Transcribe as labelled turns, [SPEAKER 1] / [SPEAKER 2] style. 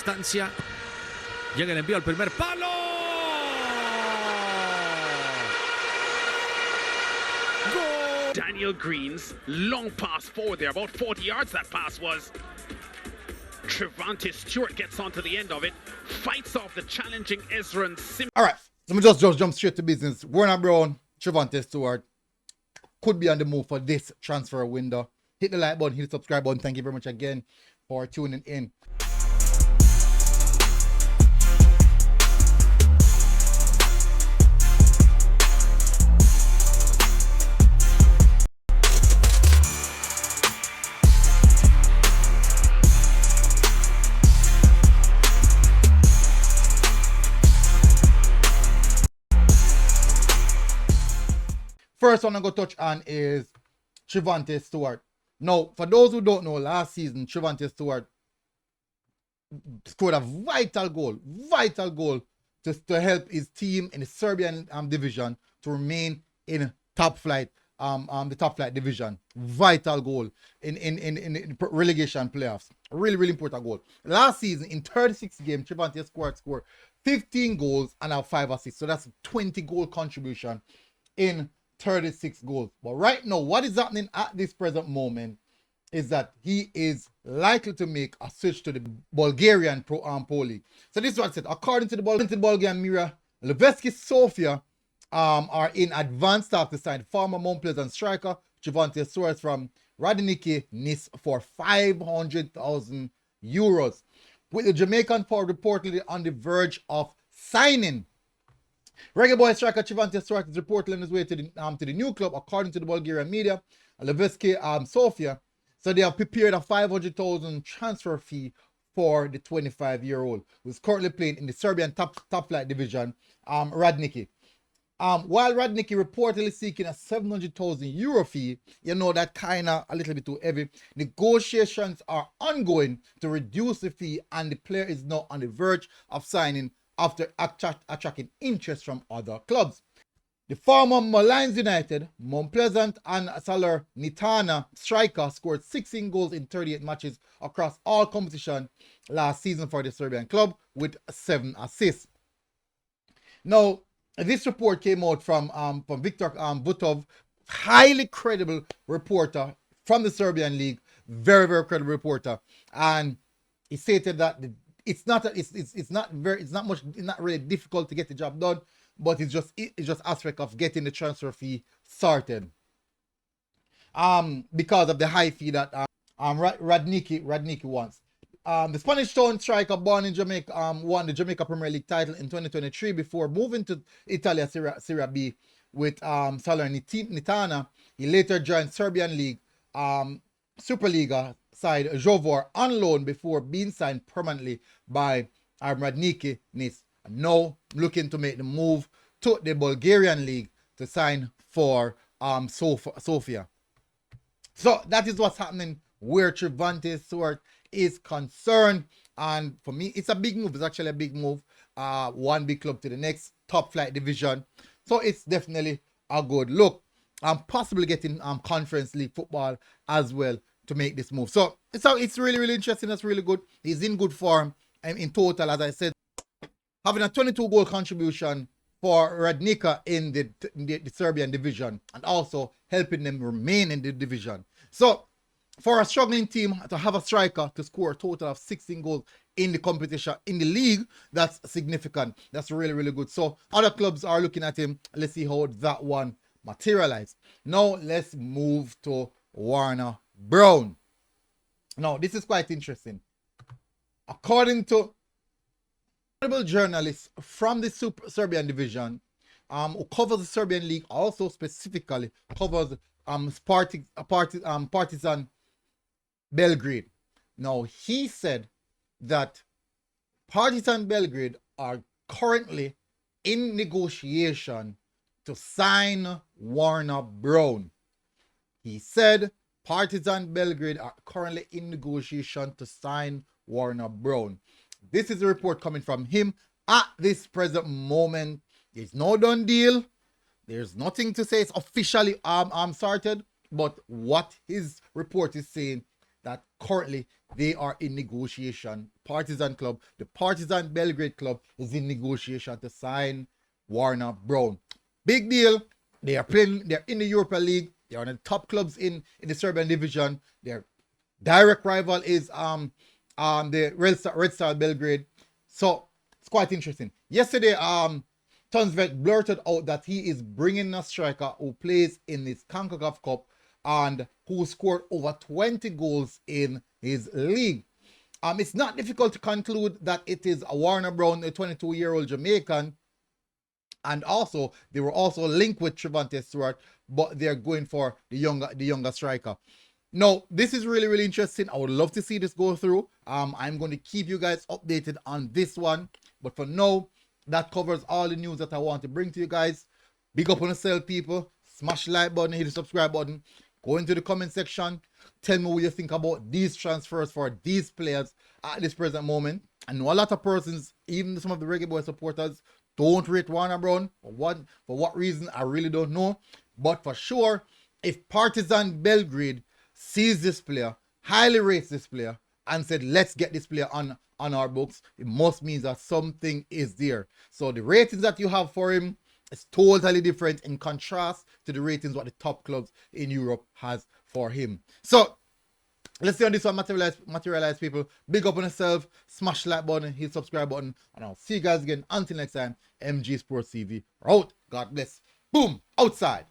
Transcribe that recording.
[SPEAKER 1] Distancia. Llega el envío al primer palo. Goal.
[SPEAKER 2] Daniel Green's long pass forward there, about 40 yards that pass was. Trivante Stewart gets onto the end of it, fights off the challenging Ezra and Sim.
[SPEAKER 3] All right, let me just jump straight to business. Warner Brown, Trivante Stewart could be on the move for this transfer window. Hit the like button, hit the subscribe button. Thank you very much again for tuning in. First one I'm going to touch on is Trivante Stewart. Now, for those who don't know, last season, Trivante Stewart scored a vital goal to help his team in the Serbian division to remain in top flight, the top flight division. Vital goal in relegation playoffs. Really important goal. Last season, in 36 games, Trivante scored 15 goals and have 5 assists. So that's a 20 goal contribution in 36 goals. But right now, what is happening at this present moment is that he is likely to make a switch to the Bulgarian Pro League. So this is what I said. According to the Bulgarian Mirror, Levski Sofia are in advanced talk to sign former Mount Pleasant striker Trivante Stewart from Radniki Nis for 500,000 euros. With the Jamaican forward reportedly on the verge of signing. Reggae Boyz striker Trivante Stewart is reportedly on his way to the new club, according to the Bulgarian media, Levski Sofia. So they have prepared a 500,000 transfer fee for the 25-year-old, who is currently playing in the Serbian top flight division, Radniki. While Radniki reportedly seeking a 700,000 euro fee, you know that kind of a little bit too heavy. Negotiations are ongoing to reduce the fee, and the player is now on the verge of signing after attracting interest from other clubs. The former Malines United, Mount Pleasant and Salernitana striker scored 16 goals in 38 matches across all competition last season for the Serbian club with 7 assists. Now, this report came out from Viktor Vutov, highly credible reporter from the Serbian league, very credible reporter, and he stated that it's not really difficult to get the job done, but it's just aspect of getting the transfer fee sorted. Because of the high fee that Radniki wants. The Spanish town striker born in Jamaica won the Jamaica Premier League title in 2023 before moving to Italia Serie B with Salernitana. He later joined Serbian League Superliga side Jovor on loan before being signed permanently by Radniki Nis. Now looking to make the move to the Bulgarian league to sign for Sofia. So that is what's happening where Trivante Stewart is concerned, and for me it's a big move. It's actually a big move. One big club to the next top flight division, so it's definitely a good look. Possibly getting Conference League football as well to make this move. So it's really interesting. That's really good. He's in good form, and in total, as I said, having a 22 goal contribution for Radnika in the Serbian division, and also helping them remain in the division. So for a struggling team to have a striker to score a total of 16 goals in the competition, in the league, that's significant. That's really good. So other clubs are looking at him. Let's see how that one materializes. Now let's move to Warner Brown. Now this is quite interesting. According to credible journalists from the Serbian division, who covers the Serbian league, also specifically covers Partizan Belgrade. Now he said that Partizan Belgrade are currently in negotiation to sign Warner Brown. He said Partizan Belgrade are currently in negotiation to sign Warner Brown. This is a report coming from him at this present moment. There's no done deal. There's nothing to say it's officially started, but what his report is saying that currently they are in negotiation. Partizan club, the Partizan Belgrade club, is in negotiation to sign Warner Brown. Big deal. They are playing. They're in the Europa League. They are one of the top clubs in the Serbian division. Their direct rival is the Red Star Belgrade. So it's quite interesting. Yesterday, Trivante blurted out that he is bringing a striker who plays in this CONCACAF Cup and who scored over 20 goals in his league. It's not difficult to conclude that it is a Warner Brown, a 22-year-old Jamaican, and also they were also linked with Trivante Stewart, but they're going for the younger striker. Now, this is really, really interesting. I would love to see this go through. I'm going to keep you guys updated on this one. But for now, that covers all the news that I want to bring to you guys. Big up on yourself, people. Smash the like button, hit the subscribe button. Go into the comment section. Tell me what you think about these transfers for these players at this present moment. I know a lot of persons, even some of the Reggae Boyz supporters, don't rate Warner Brown. For what reason, I really don't know. But for sure, if Partizan Belgrade sees this player, highly rates this player, and said, let's get this player on our books, it must mean that something is there. So the ratings that you have for him is totally different in contrast to the ratings what the top clubs in Europe has for him. So let's see on this one materialize, people. Big up on yourself, smash the like button, hit subscribe button, and I'll see you guys again. Until next time, MG Sports TV. We're out. God bless. Boom. Outside.